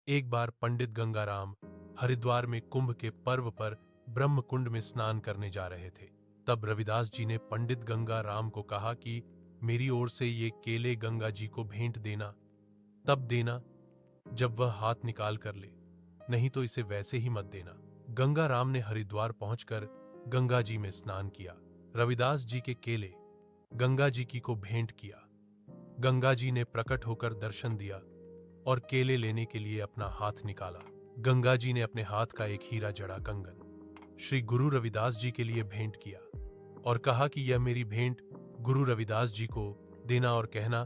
एक बार पंडित गंगाराम हरिद्वार में कुंभ के पर्व पर ब्रह्म कुंड में स्नान करने जा रहे थे। तब रविदास जी ने पंडित गंगाराम को कहा कि मेरी ओर से ये केले गंगा जी को भेंट देना, तब देना जब वह हाथ निकाल कर ले, नहीं तो इसे वैसे ही मत देना। गंगाराम ने हरिद्वार पहुंचकर गंगा जी में स्नान किया। रविदास जी के केले गंगा जी की को भेंट किया। गंगा जी ने प्रकट होकर दर्शन दिया और केले लेने के लिए अपना हाथ निकाला। गंगा जी ने अपने हाथ का एक हीरा जड़ा कंगन श्री गुरु रविदास जी के लिए भेंट किया और कहा कि यह मेरी भेंट गुरु रविदास जी को देना और कहना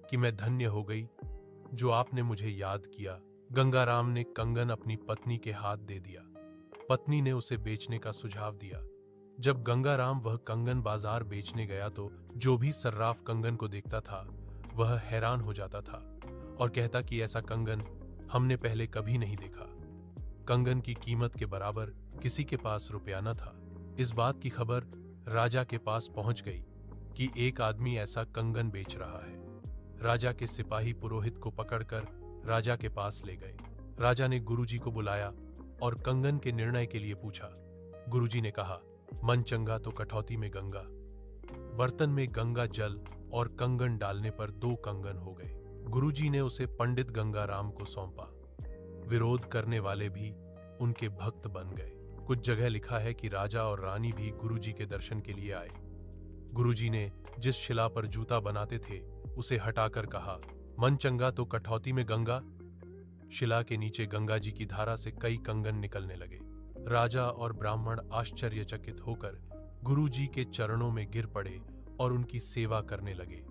कि मैं धन्य हो गई जो आपने मुझे याद किया। गंगाराम ने कंगन अपनी पत्नी के हाथ दे दिया। पत्नी ने उसे बेचने का सुझाव दिया। जब गंगाराम वह कंगन बाजार बेचने गया तो जो भी सर्राफ कंगन को देखता था वह हैरान हो जाता था और कहता कि ऐसा कंगन हमने पहले कभी नहीं देखा। कंगन की कीमत के बराबर किसी के पास रुपया न था। इस बात की खबर राजा के पास पहुंच गई कि एक आदमी ऐसा कंगन बेच रहा है। राजा के सिपाही पुरोहित को पकड़कर राजा के पास ले गए। राजा ने गुरुजी को बुलाया और कंगन के निर्णय के लिए पूछा। गुरुजी ने कहा, मन चंगा तो कठौती में गंगा। बर्तन में गंगा जल और कंगन डालने पर 2 कंगन हो गए। गुरुजी ने उसे पंडित गंगाराम को सौंपा। विरोध करने वाले भी उनके भक्त बन गए। कुछ जगह लिखा है कि राजा और रानी भी गुरुजी के दर्शन के लिए आए। गुरुजी ने जिस शिला पर जूता बनाते थे उसे हटाकर कहा, मन चंगा तो कठौती में गंगा। शिला के नीचे गंगा जी की धारा से कई कंगन निकलने लगे। राजा और ब्राह्मण आश्चर्यचकित होकर गुरुजी के चरणों में गिर पड़े और उनकी सेवा करने लगे।